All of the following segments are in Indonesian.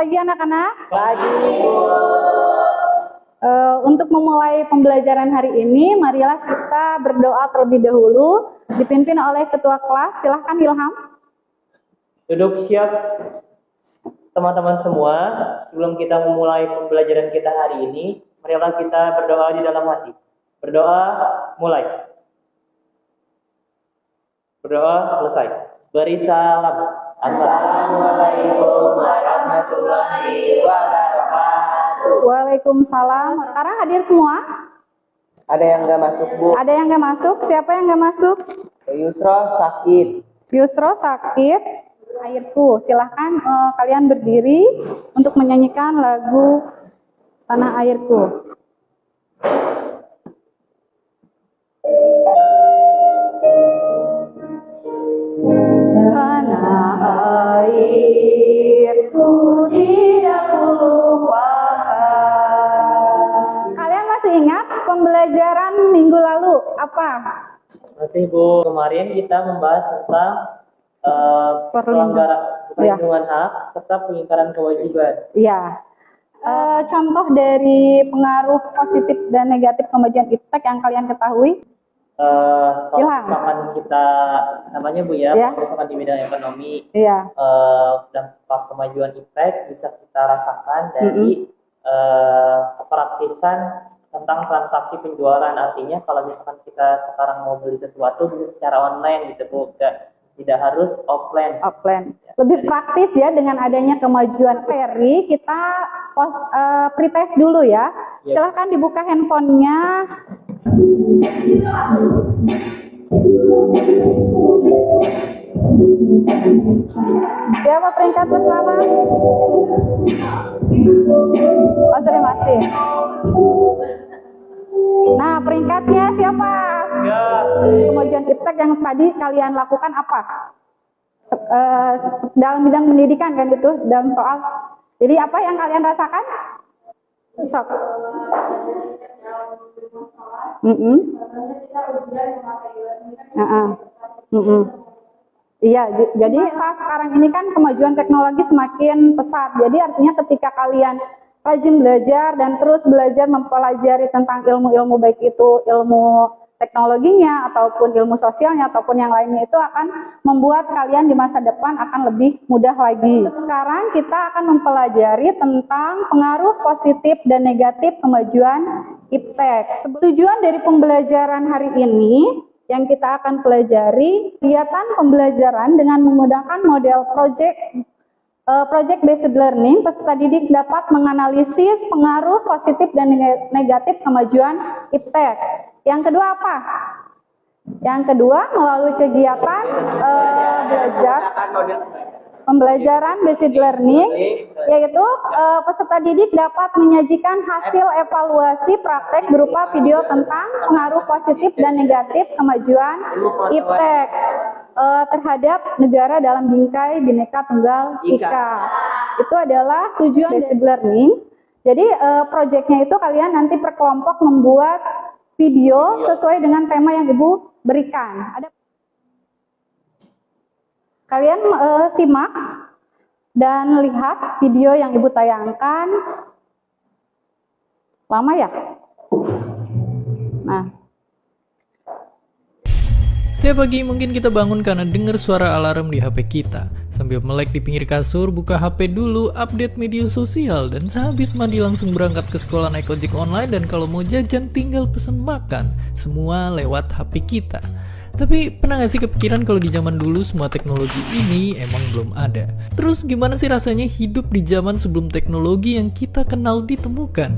pagi anak-anak. Pagi. Untuk memulai pembelajaran hari ini, marilah kita berdoa terlebih dahulu, dipimpin oleh ketua kelas. Silahkan Ilham. Duduk siap teman-teman semua. Sebelum kita memulai pembelajaran kita hari ini, marilah kita berdoa di dalam hati. Berdoa mulai. Berdoa selesai. Beri salam. Assalamualaikum warahmatullahi wabarakatuh. Waalaikumsalam. Sekarang hadir semua? Ada yang nggak masuk, Bu? Ada yang nggak masuk? Siapa yang nggak masuk? Yusro sakit. Yusro sakit. Airku. Silahkan kalian berdiri untuk menyanyikan lagu Tanah Airku. Tanah airku tidak kulupakan. Kalian masih ingat pembelajaran minggu lalu apa? Masih, Bu. Kemarin kita membahas tentang perlindungan hak serta pengingkaran kewajiban. Iya. Contoh dari pengaruh positif dan negatif kemajuan iptek yang kalian ketahui? Kalau misalkan kita namanya Bu ya, misalkan di bidang ekonomi, dampak kemajuan iptek bisa kita rasakan dari praktisan tentang transaksi penjualan. Artinya kalau misalkan kita sekarang mau beli sesuatu bisa secara online gitu Bu, tidak harus offline. Lebih praktis ya dengan adanya kemajuan Ferry. Kita pretest dulu ya. Silahkan dibuka handphonenya. Siapa peringkat pertama? Oh, terima kasih. Nah, peringkatnya siapa? Kemajuan iptek yang tadi kalian lakukan apa? Dalam bidang pendidikan kan itu, dalam soal. Jadi apa yang kalian rasakan? Sok. Iya, jadi saat sekarang ini kan kemajuan teknologi semakin pesat. Jadi artinya ketika kalian rajin belajar dan terus belajar mempelajari tentang ilmu-ilmu, baik itu ilmu teknologinya ataupun ilmu sosialnya ataupun yang lainnya, itu akan membuat kalian di masa depan akan lebih mudah lagi. Untuk sekarang kita akan mempelajari tentang pengaruh positif dan negatif kemajuan iptek. Tujuan dari pembelajaran hari ini yang kita akan pelajari kegiatan pembelajaran dengan menggunakan model project based learning. Peserta didik dapat menganalisis pengaruh positif dan negatif kemajuan iptek. Yang kedua apa? Yang kedua, melalui kegiatan pembelajaran based learning, yaitu peserta didik dapat menyajikan hasil evaluasi praktek berupa video tentang pengaruh positif dan negatif kemajuan iptek terhadap negara dalam bingkai Bhinneka Tunggal Ika. Itu adalah tujuan based learning. Jadi proyeknya itu kalian nanti per kelompok membuat video sesuai dengan tema yang Ibu berikan. Kalian simak dan lihat video yang Ibu tayangkan. Lama ya? Nah. Setiap pagi mungkin kita bangun karena dengar suara alarm di HP kita. Sambil melek di pinggir kasur, buka HP dulu, update media sosial, dan sehabis mandi langsung berangkat ke sekolah naik ojek online, dan kalau mau jajan tinggal pesen makan. Semua lewat HP kita. Tapi pernah gak sih kepikiran kalau di zaman dulu semua teknologi ini emang belum ada? Terus gimana sih rasanya hidup di zaman sebelum teknologi yang kita kenal ditemukan?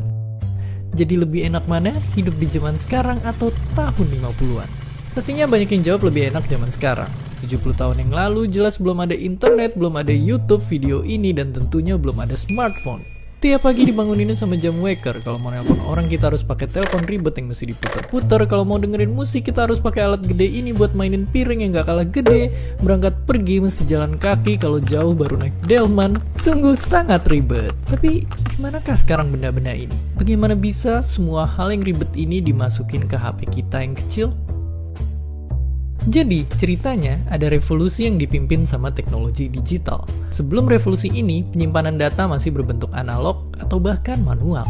Jadi lebih enak mana hidup di zaman sekarang atau tahun 50-an? Pastinya banyak yang jawab lebih enak zaman sekarang. 70 tahun yang lalu jelas belum ada internet, belum ada YouTube, video ini, dan tentunya belum ada smartphone. Tiap pagi dibangunin sama jam waker. Kalau mau nelpon orang kita harus pakai telepon ribet yang mesti diputar-putar. Kalau mau dengerin musik kita harus pakai alat gede ini buat mainin piring yang gak kalah gede. Berangkat pergi mesti jalan kaki, kalau jauh baru naik delman. Sungguh sangat ribet. Tapi gimanakah sekarang benda-benda ini? Bagaimana bisa semua hal yang ribet ini dimasukin ke HP kita yang kecil? Jadi, ceritanya ada revolusi yang dipimpin sama teknologi digital. Sebelum revolusi ini, penyimpanan data masih berbentuk analog atau bahkan manual.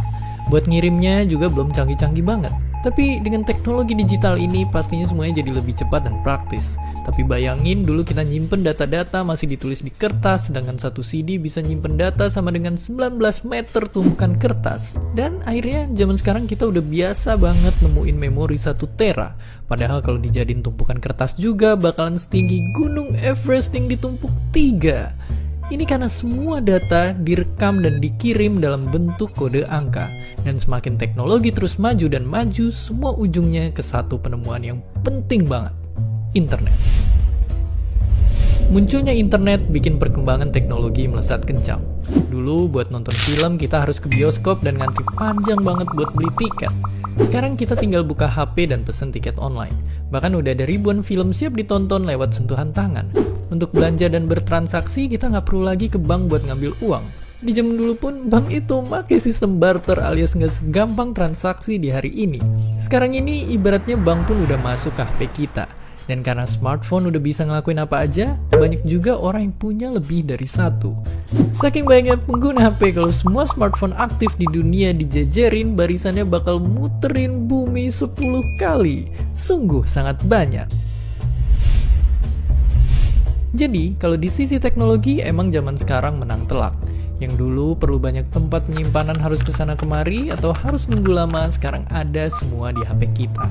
Buat ngirimnya juga belum canggih-canggih banget. Tapi dengan teknologi digital ini pastinya semuanya jadi lebih cepat dan praktis. Tapi bayangin dulu kita nyimpen data-data masih ditulis di kertas, sedangkan satu CD bisa nyimpen data sama dengan 19 meter tumpukan kertas. Dan akhirnya zaman sekarang kita udah biasa banget nemuin memori 1 tera. Padahal kalau dijadiin tumpukan kertas juga bakalan setinggi gunung Everest yang ditumpuk 3. Ini karena semua data direkam dan dikirim dalam bentuk kode angka. Dan semakin teknologi terus maju dan maju, semua ujungnya ke satu penemuan yang penting banget. Internet. Munculnya internet bikin perkembangan teknologi melesat kencang. Dulu buat nonton film kita harus ke bioskop dan ngantri panjang banget buat beli tiket. Sekarang kita tinggal buka HP dan pesen tiket online. Bahkan udah ada ribuan film siap ditonton lewat sentuhan tangan. Untuk belanja dan bertransaksi kita nggak perlu lagi ke bank buat ngambil uang. Di zaman dulu pun bank itu pakai sistem barter alias nggak segampang transaksi di hari ini. Sekarang ini ibaratnya bank pun udah masuk ke HP kita. Dan karena smartphone udah bisa ngelakuin apa aja, banyak juga orang yang punya lebih dari satu. Saking banyaknya pengguna HP, kalau semua smartphone aktif di dunia dijejerin, barisannya bakal muterin bumi 10 kali. Sungguh sangat banyak. Jadi, kalau di sisi teknologi emang zaman sekarang menang telak. Yang dulu perlu banyak tempat penyimpanan harus kesana kemari atau harus nunggu lama, sekarang ada semua di HP kita.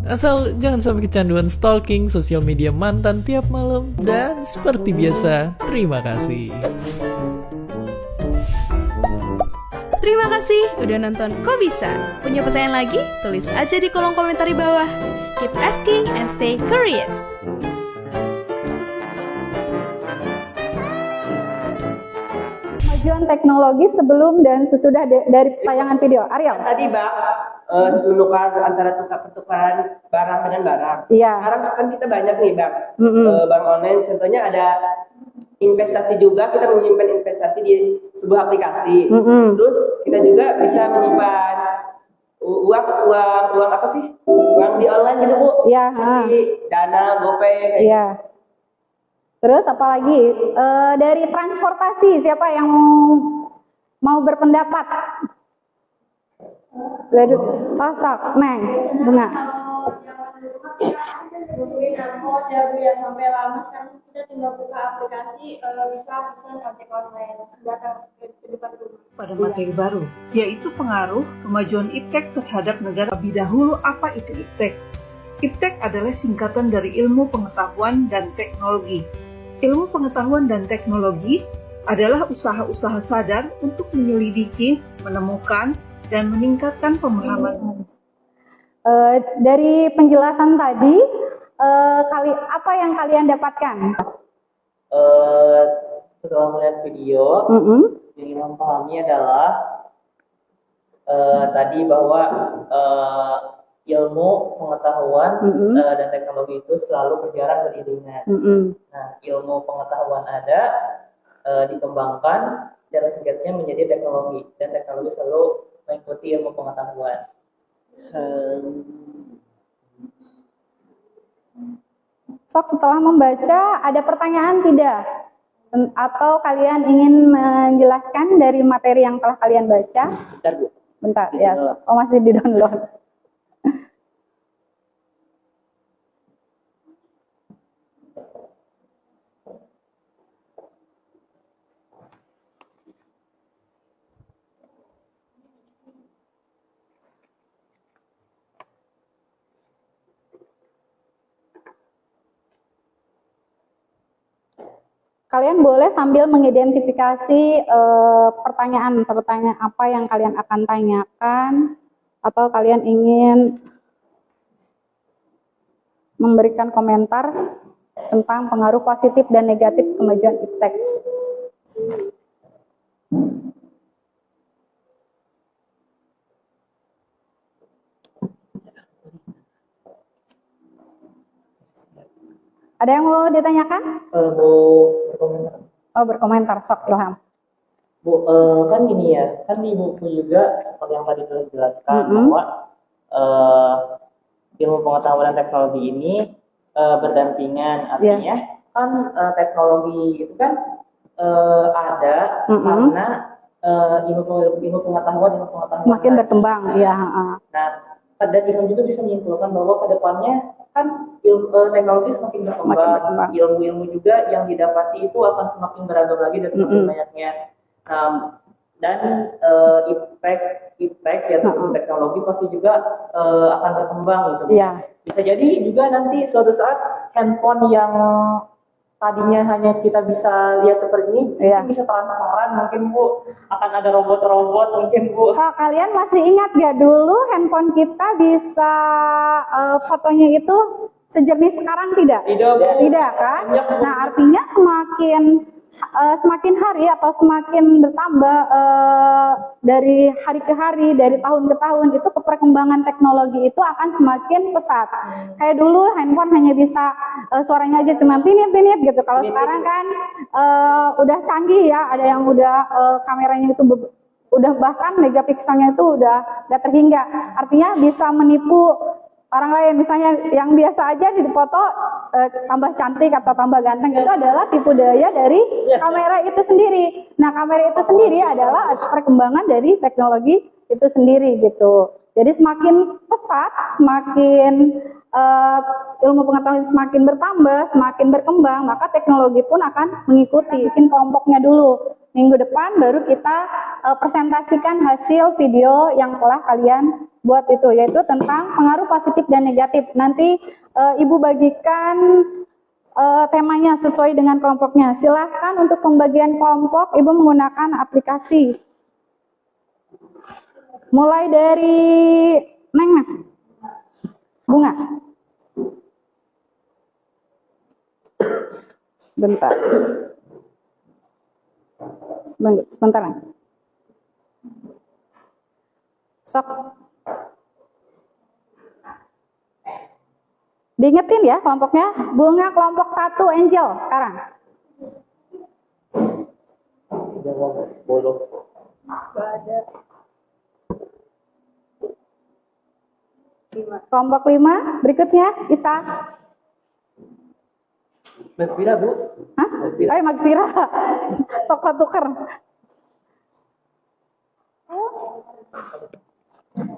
Asal jangan sampai kecanduan stalking sosial media mantan tiap malam. Dan seperti biasa, terima kasih. Terima kasih udah nonton Kok Bisa? Punya pertanyaan lagi? Tulis aja di kolom komentar di bawah. Keep asking and stay curious. Kemajuan teknologi sebelum dan sesudah dari tayangan video. Ariel. Tadi Bang, menukar antara pertukaran barang dengan barang. Iya. Sekarang kan kita banyak nih Bang, bank online. Contohnya ada investasi juga, kita menyimpan investasi di sebuah aplikasi. Terus kita juga bisa menyimpan uang apa sih? Uang di online gitu Bu. Iya. Seperti Dana, GoPay. Iya. Terus apalagi dari transportasi, siapa yang mau berpendapat? Dari pasak, Neng, Bunga. Butuhin angkot ya Bu ya, sampai lama. Sekarang kita tinggal buka aplikasi, bisa pesan ojek online datang ke depan rumah. Pada materi baru, yaitu pengaruh kemajuan iptek terhadap negara. Lebih dahulu, apa itu iptek? Iptek adalah singkatan dari ilmu pengetahuan dan teknologi. Ilmu pengetahuan dan teknologi adalah usaha-usaha sadar untuk menyelidiki, menemukan, dan meningkatkan pemahaman. Dari penjelasan tadi, apa yang kalian dapatkan? Setelah melihat video, yang kita pahami adalah tadi bahwa ilmu pengetahuan dan teknologi itu selalu berjalan beriringan. Nah, ilmu pengetahuan ada, dikembangkan, secara singkatnya menjadi teknologi, dan teknologi selalu mengikuti ilmu pengetahuan. Sok, setelah membaca, ada pertanyaan tidak? Atau kalian ingin menjelaskan dari materi yang telah kalian baca? Bentar Bu. Bentar, ya. Oh, masih di-download. Kalian boleh sambil mengidentifikasi pertanyaan apa yang kalian akan tanyakan, atau kalian ingin memberikan komentar tentang pengaruh positif dan negatif kemajuan iptek. Ada yang mau ditanyakan? Bu, berkomentar. Oh, berkomentar, sok Ilham. Bu, kan gini ya, kan di buku juga seperti yang tadi telah dijelaskan bahwa ilmu pengetahuan dan teknologi ini berdampingan. Artinya kan teknologi itu kan ada karena ilmu pengetahuan Semakin berkembang, ya. Nah, dan ilmu juga bisa menyimpulkan bahwa kedepannya kan teknologi semakin berkembang, ilmu-ilmu juga yang didapati itu akan semakin beragam lagi dan semakin banyaknya. Dan impact ya teknologi pasti juga akan berkembang gitu. Bisa jadi juga nanti suatu saat handphone yang tadinya hanya kita bisa lihat seperti ini, mungkin bisa transparan, mungkin Bu akan ada robot-robot mungkin Bu. So, kalian masih ingat gak dulu handphone kita bisa fotonya itu sejernih sekarang tidak? Tidak kan? Nah, artinya semakin hari atau semakin bertambah dari hari ke hari, dari tahun ke tahun, itu perkembangan teknologi itu akan semakin pesat. Kayak dulu handphone hanya bisa suaranya aja cuma tinit-tinit gitu. Kalau sekarang kan udah canggih ya, ada yang udah kameranya itu udah bahkan megapikselnya itu udah gak terhingga. Artinya bisa menipu orang lain, misalnya yang biasa aja di foto tambah cantik atau tambah ganteng, itu adalah tipu daya dari kamera itu sendiri. Nah, kamera itu sendiri adalah perkembangan dari teknologi itu sendiri gitu. Jadi semakin pesat, semakin ilmu pengetahuan semakin bertambah, semakin berkembang, maka teknologi pun akan mengikuti. Bikin kelompoknya dulu. Minggu depan baru kita presentasikan hasil video yang telah kalian buat itu, yaitu tentang pengaruh positif dan negatif. Nanti Ibu bagikan temanya sesuai dengan kelompoknya. Silahkan untuk pembagian kelompok Ibu menggunakan aplikasi. Mulai dari Neng, Bunga. Bentar. Sebentar. Sok. Diingetin ya kelompoknya. Bunga kelompok 1 Angel sekarang. Kelompok 5 berikutnya Isa. Magfira Bu. Hah? Ayo Magfira. Sok tuker.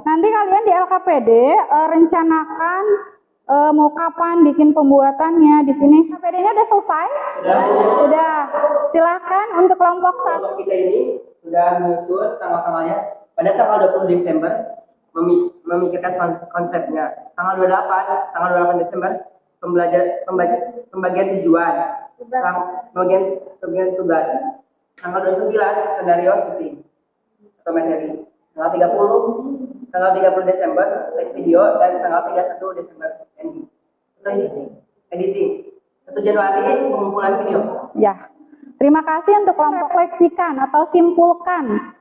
Nanti kalian di LKPD rencanakan mau kapan bikin pembuatannya di sini. LKPD-nya udah selesai? Sudah. Silakan untuk kelompok 1. Kelompok kita ini sudah menyusun tanggal-tanggalnya pada tanggal 20 Desember memikirkan konsepnya. Tanggal 28 Desember pembagian tujuan, pembagian tugas. Tanggal 29 skenario syuting atau materi. Tanggal 30 Desember take video, dan tanggal 31 Desember editing. 1 Januari pengumpulan video. Ya. Terima kasih untuk kelompok refleksikan atau simpulkan.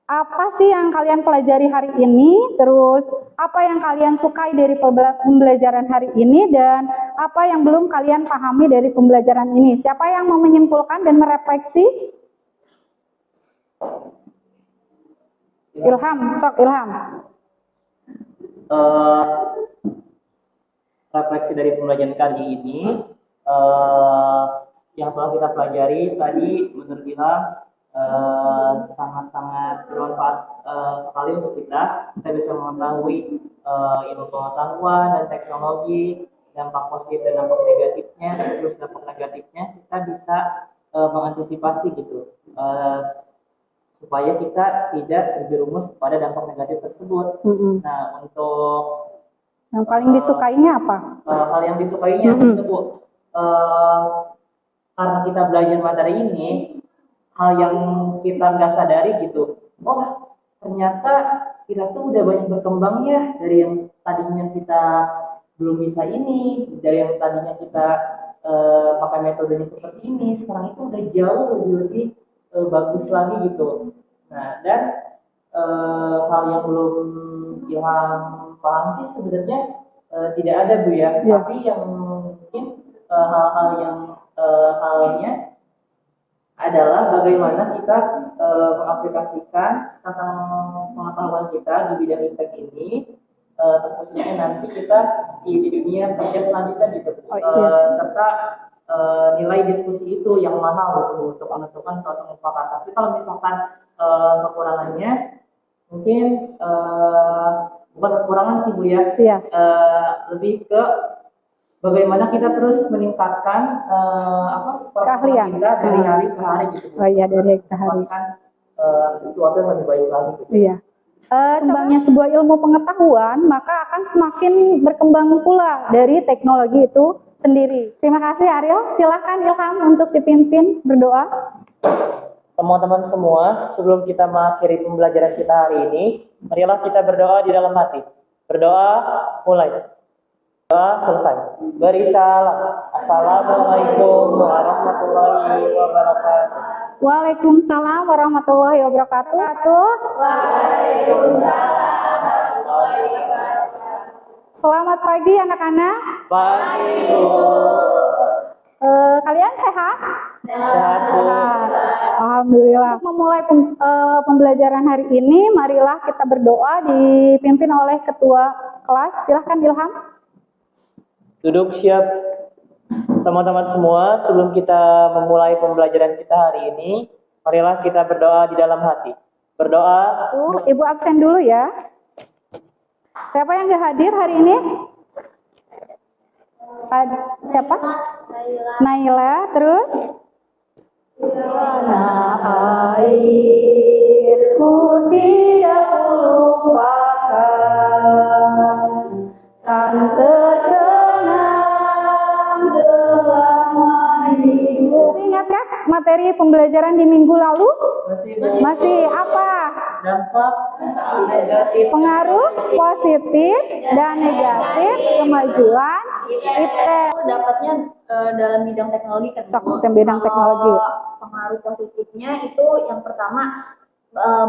Apa sih yang kalian pelajari hari ini, terus apa yang kalian sukai dari pembelajaran hari ini, dan apa yang belum kalian pahami dari pembelajaran ini. Siapa yang mau menyimpulkan dan merefleksi? Ilham, sok Ilham. Refleksi dari pembelajaran kali ini, yang telah kita pelajari tadi menurut Ilham sangat-sangat bermanfaat sekali untuk kita. Kita bisa mengetahui ilmu pengetahuan dan teknologi, dampak positif dan dampak negatifnya, terus dampak negatifnya kita bisa mengantisipasi gitu, supaya kita tidak terjerumus pada dampak negatif tersebut. Nah, untuk yang paling disukainya apa? Hal yang disukainya itu Bu, karena kita belajar materi ini, hal yang kita nggak sadari gitu, oh ternyata kita tuh udah banyak berkembang ya, dari yang tadinya kita belum bisa ini, dari yang tadinya kita pakai metodenya seperti ini, sekarang itu udah jauh lebih bagus lagi gitu. Nah, dan hal yang belum Ilham paham sih sebenarnya tidak ada Bu ya, tapi yang mungkin hal-hal yang halnya adalah bagaimana kita mengaplikasikan tentang pengetahuan kita di bidang impact ini terkhususnya nanti kita di dunia kerja selanjutnya gitu. Serta nilai diskusi itu yang mahal gitu untuk menentukan suatu mufakat. Tapi kalau misalkan kekurangannya mungkin bukan kekurangan sih Bu ya, lebih ke bagaimana kita terus meningkatkan keahlian kita dari hari ke hari gitu. Oh iya, dari hari ke hari. Sesuatu yang lebih baik lagi. Gitu. Iya. Kembangnya sebuah ilmu pengetahuan, maka akan semakin berkembang pula dari teknologi itu sendiri. Terima kasih Ariel. Silakan Ilham untuk dipimpin berdoa. Teman-teman semua, sebelum kita mengakhiri pembelajaran kita hari ini, marilah kita berdoa di dalam hati. Berdoa mulai. Doa selesai. Beri salam. Assalamualaikum warahmatullahi wabarakatuh. Waalaikumsalam warahmatullahi wabarakatuh. Selamat pagi anak-anak. Pagi Bu. Kalian sehat? Sehat Bu. Alhamdulillah. Memulai pembelajaran hari ini, marilah kita berdoa dipimpin oleh ketua kelas. Silahkan Ilham. Duduk siap. Teman-teman semua, sebelum kita memulai pembelajaran kita hari ini, marilah kita berdoa di dalam hati. Berdoa. Ibu absen dulu ya. Siapa yang nggak hadir hari ini? Siapa? Naila. Terus? Airku tidak kulupakan, kan terkenang selama hidup. Ingatkah materi pembelajaran di minggu lalu? Masih apa? Dampak negatif. Pengaruh positif dan negatif kemajuan iptek. Dapatnya dalam bidang teknologi kan. Bidang teknologi. Pengaruh positifnya itu yang pertama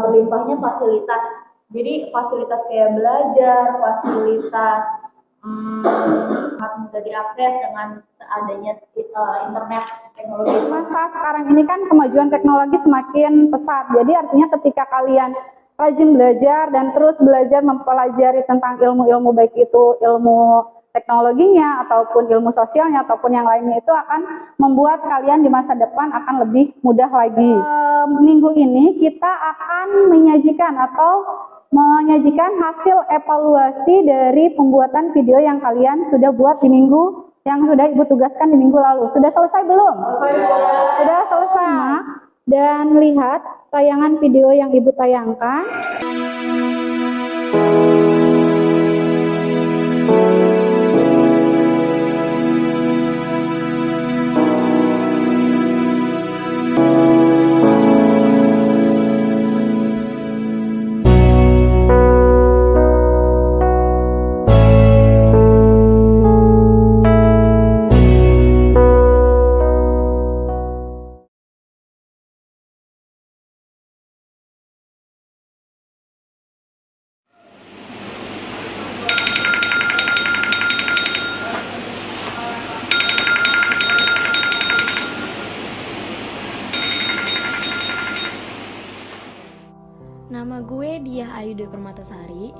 berlimpahnya fasilitas. Jadi fasilitas kayak belajar, fasilitas mudah diakses dengan adanya internet teknologi. Masa sekarang ini kan kemajuan teknologi semakin pesat. Jadi artinya ketika kalian rajin belajar dan terus belajar mempelajari tentang ilmu-ilmu baik itu ilmu teknologinya ataupun ilmu sosialnya ataupun yang lainnya itu akan membuat kalian di masa depan akan lebih mudah lagi. Minggu ini kita akan menyajikan hasil evaluasi dari pembuatan video yang kalian sudah buat di minggu yang sudah Ibu tugaskan di minggu lalu. Sudah selesai belum? Sudah selesai. Dan lihat tayangan video yang Ibu tayangkan. Nama gue Diah Ayu Dwi Permatasari.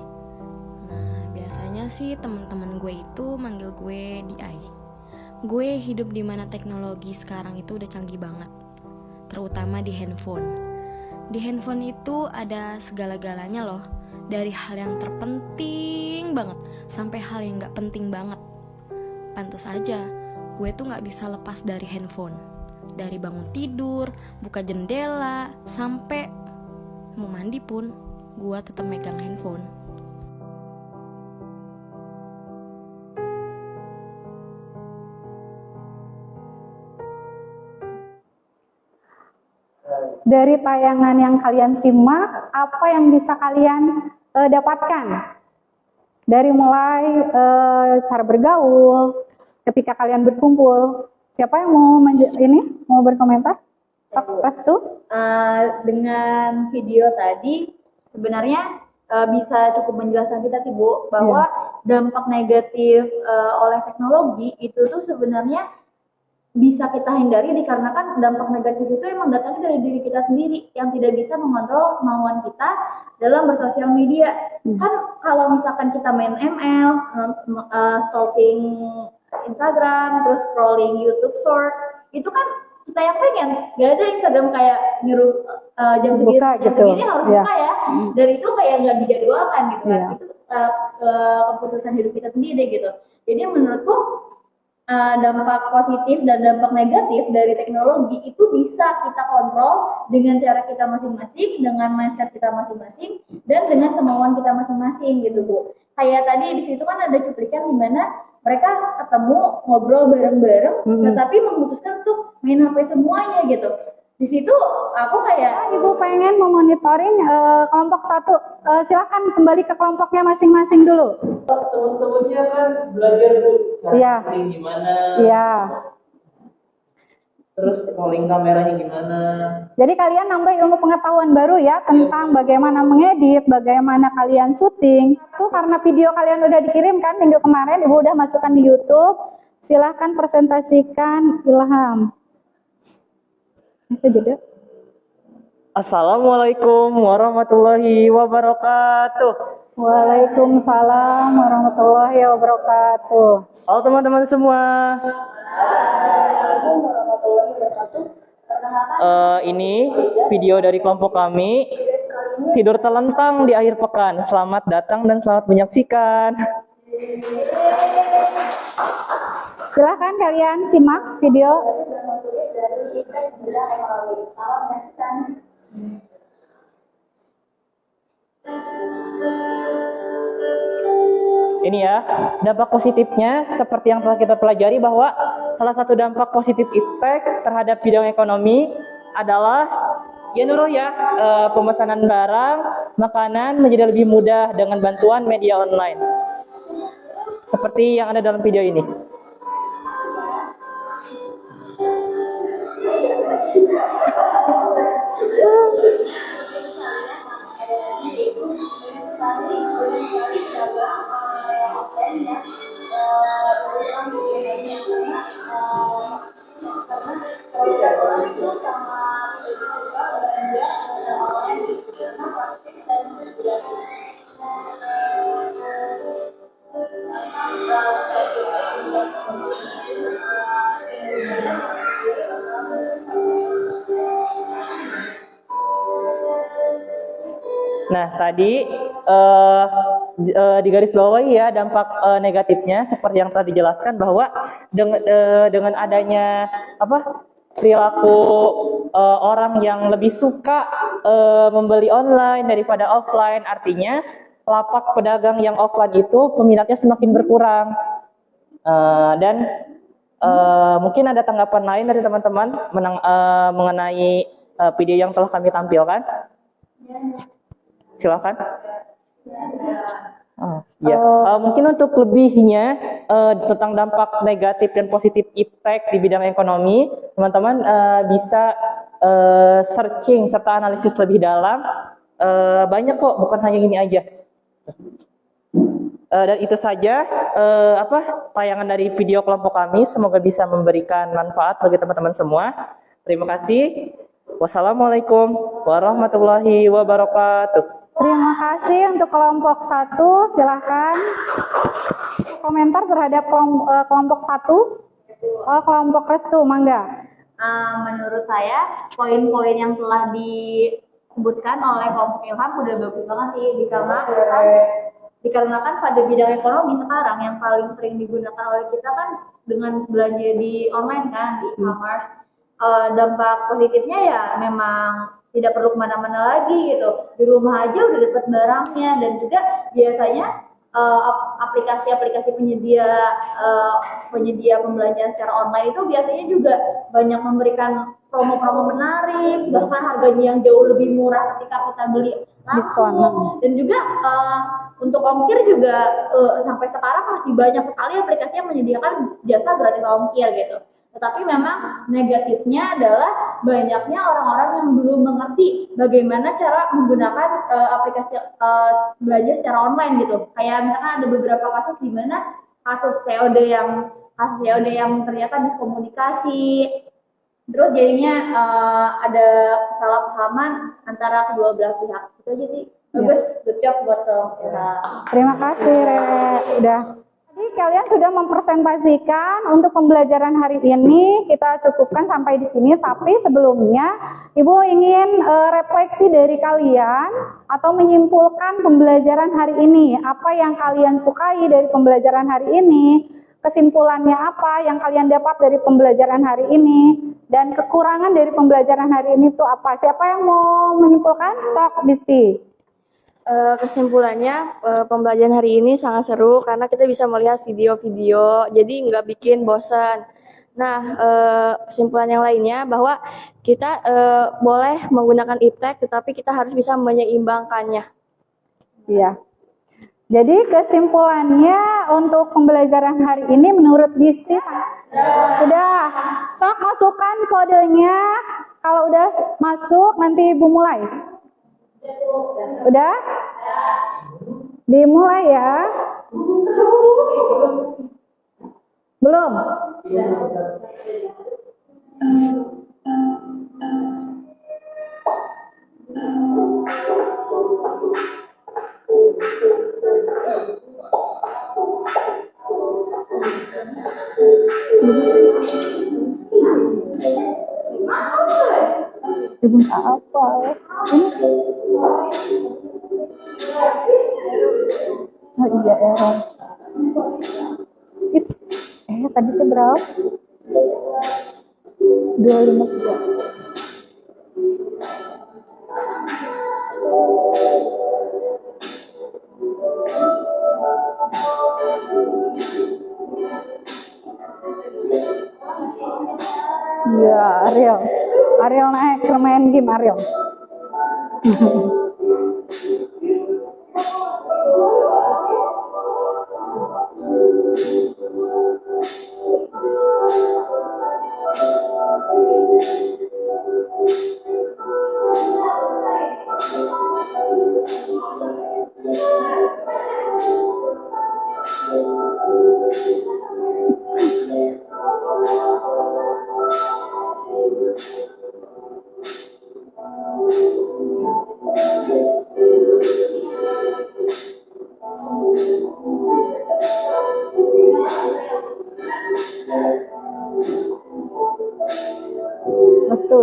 Nah, biasanya sih teman-teman gue itu manggil gue Diai. Gue hidup di mana teknologi sekarang itu udah canggih banget, terutama di handphone. Di handphone itu ada segala-galanya loh, dari hal yang terpenting banget sampai hal yang gak penting banget. Pantes aja, gue tuh gak bisa lepas dari handphone. Dari bangun tidur, buka jendela, sampai mau mandi pun, gue tetap megang handphone. Dari tayangan yang kalian simak, apa yang bisa kalian dapatkan? Dari mulai cara bergaul, ketika kalian berkumpul. Siapa yang mau berkomentar? Restu? Dengan video tadi sebenarnya bisa cukup menjelaskan kita sih Bu bahwa dampak negatif oleh teknologi itu tuh sebenarnya bisa kita hindari dikarenakan dampak negatif itu emang datangnya dari diri kita sendiri yang tidak bisa mengontrol kemauan kita dalam bersosial media. Kan kalau misalkan kita main ML, stalking Instagram, terus scrolling YouTube Short, itu kan kita yang pengen, gak ada Instagram kayak nyuruh jam segini, Buka jam gitu. segini harus Iya. buka ya, dan itu kayak nggak dijadwalkan gitu kan, Iya. itu keputusan hidup kita sendiri gitu. Jadi menurutku dampak positif dan dampak negatif dari teknologi itu bisa kita kontrol dengan cara kita masing-masing, dengan mindset kita masing-masing, dan dengan kemauan kita masing-masing gitu Bu. Kayak tadi di situ kan ada cuplikan di mana mereka ketemu ngobrol bareng-bareng, tetapi memutuskan untuk main HP semuanya gitu. Di situ aku kayak Ibu pengen memonitoring kelompok 1, silakan kembali ke kelompoknya masing-masing dulu. Teman-temannya kan belajar Bu, cara Iya. setting gimana, Iya. terus rolling kameranya gimana. Jadi kalian nambah ilmu pengetahuan baru ya tentang bagaimana mengedit, bagaimana kalian syuting. Itu karena video kalian udah dikirimkan minggu kemarin, Ibu udah masukkan di YouTube. Silahkan presentasikan Ilham. Itu jeda. Assalamualaikum warahmatullahi wabarakatuh. Waalaikumsalam warahmatullahi wabarakatuh. Halo teman-teman semua. Ini video dari kelompok kami, tidur telentang di akhir pekan. Selamat datang dan selamat menyaksikan. Silahkan kalian simak video. Ini ya, dampak positifnya seperti yang telah kita pelajari bahwa salah satu dampak positif iptek terhadap bidang ekonomi adalah ya Nurul ya, pemesanan barang, makanan menjadi lebih mudah dengan bantuan media online. Seperti yang ada dalam video ini. Nah, tadi di garis bawahi ya dampak negatifnya seperti yang telah dijelaskan bahwa dengan adanya perilaku orang yang lebih suka membeli online daripada offline, artinya lapak pedagang yang offline itu peminatnya semakin berkurang. Dan mungkin ada tanggapan lain dari teman-teman mengenai video yang telah kami tampilkan. Silakan. Mungkin untuk lebihnya tentang dampak negatif dan positif iptek di bidang ekonomi, teman-teman bisa searching serta analisis lebih dalam. Banyak kok, bukan hanya ini aja. Dan itu saja tayangan dari video kelompok kami. Semoga bisa memberikan manfaat bagi teman-teman semua. Terima kasih. Wassalamualaikum warahmatullahi wabarakatuh. Terima kasih untuk kelompok 1, silahkan komentar terhadap kelompok 1. Oh, kelompok Restu, mangga. Menurut saya poin-poin yang telah disebutkan oleh kelompok Ilham udah bagus banget sih, dikarenakan pada bidang ekonomi sekarang yang paling sering digunakan oleh kita kan dengan belanja di online kan, di e-commerce. Dampak positifnya ya memang tidak perlu kemana-mana lagi gitu, di rumah aja udah dapet barangnya, dan juga biasanya aplikasi-aplikasi penyedia pembelajaran secara online itu biasanya juga banyak memberikan promo-promo menarik, bahkan harganya yang jauh lebih murah ketika kita beli langsung. Dan juga untuk ongkir juga sampai sekarang masih banyak sekali aplikasi yang menyediakan jasa gratis ongkir gitu. Tetapi memang negatifnya adalah banyaknya orang-orang yang belum mengerti bagaimana cara menggunakan aplikasi belanja secara online gitu. Kayak misalkan ada beberapa kasus di mana kasus COD yang kasus COD yang ternyata miskomunikasi. Terus jadinya ada kesalahpahaman antara kedua belah pihak. Itu aja sih. Bagus, good job buat kita. Terima kasih, Rere. Udah. Jadi kalian sudah mempresentasikan untuk pembelajaran hari ini. Kita cukupkan sampai di sini. Tapi sebelumnya, Ibu ingin refleksi dari kalian atau menyimpulkan pembelajaran hari ini. Apa yang kalian sukai dari pembelajaran hari ini? Kesimpulannya apa yang kalian dapat dari pembelajaran hari ini? Dan kekurangan dari pembelajaran hari ini itu apa? Siapa yang mau menyimpulkan? Sok, Disti. Kesimpulannya pembelajaran hari ini sangat seru karena kita bisa melihat video-video, jadi nggak bikin bosan. Nah, kesimpulan yang lainnya bahwa kita boleh menggunakan iptek, tetapi kita harus bisa menyeimbangkannya. Iya. Jadi kesimpulannya untuk pembelajaran hari ini menurut Disti sudah. Sok masukkan kodenya. Kalau udah masuk nanti Ibu mulai. Udah? Dimulai ya. Belum? Ibu apa? Oh iya error. Itu tadi itu berapa? 253. Ya, Ariel naik bermain game Ariel.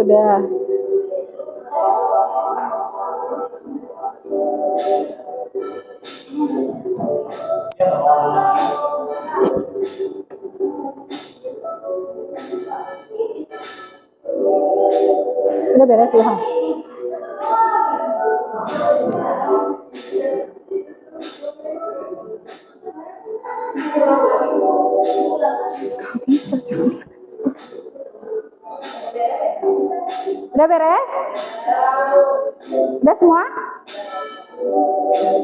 Udah. Udah beres ya? Kok bisa cuma udah beres? Udah semua?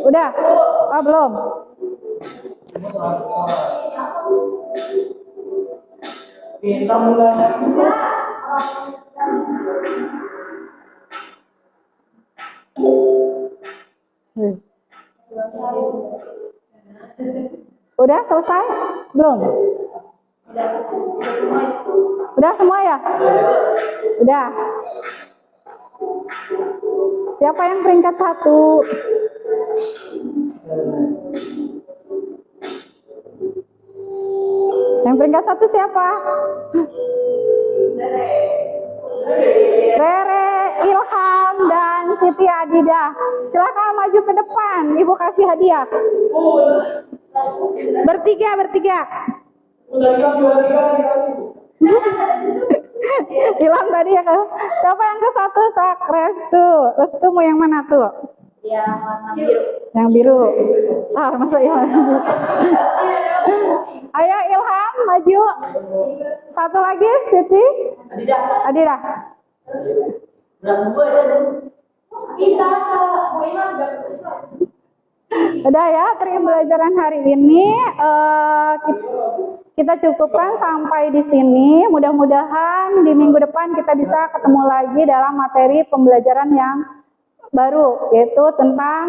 Udah? Oh, belum? Kita mulai. Udah selesai? Belum? Udah semua ya? Udah. Siapa yang peringkat 1? Yang peringkat 1 siapa? Rere, Ilham, dan Siti Adidah. Silakan maju ke depan, Ibu kasih hadiah. Bertiga. Ilham tadi ya kan? Siapa yang ke 1? Sak Restu. Restu mau yang mana tuh? Yang warna biru. Yang biru. Masa Ilham? Ayo Ilham maju. Satu lagi Siti. Adidah. Udah ya, pembelajaran hari ini kita cukupkan sampai di sini. Mudah-mudahan di minggu depan kita bisa ketemu lagi dalam materi pembelajaran yang baru, yaitu tentang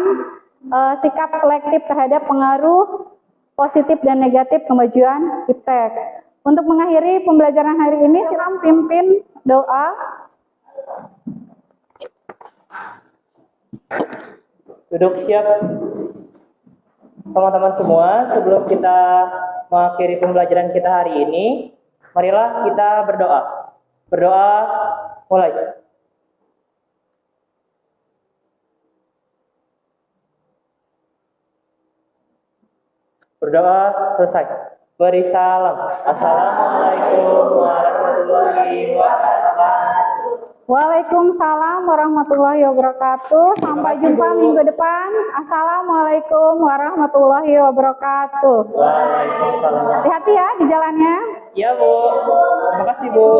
sikap selektif terhadap pengaruh positif dan negatif kemajuan iptek. Untuk mengakhiri pembelajaran hari ini, silakan pimpin doa. Duduk siap teman-teman semua. Sebelum kita mengakhiri pembelajaran kita hari ini, marilah kita berdoa. Berdoa mulai. Berdoa selesai. Beri salam. Assalamualaikum warahmatullahi wabarakatuh. Waalaikumsalam warahmatullahi wabarakatuh. Sampai jumpa minggu depan. Assalamualaikum warahmatullahi wabarakatuh. Waalaikumsalam. Hati-hati ya di jalannya. Iya, Bu. Terima kasih, Bu.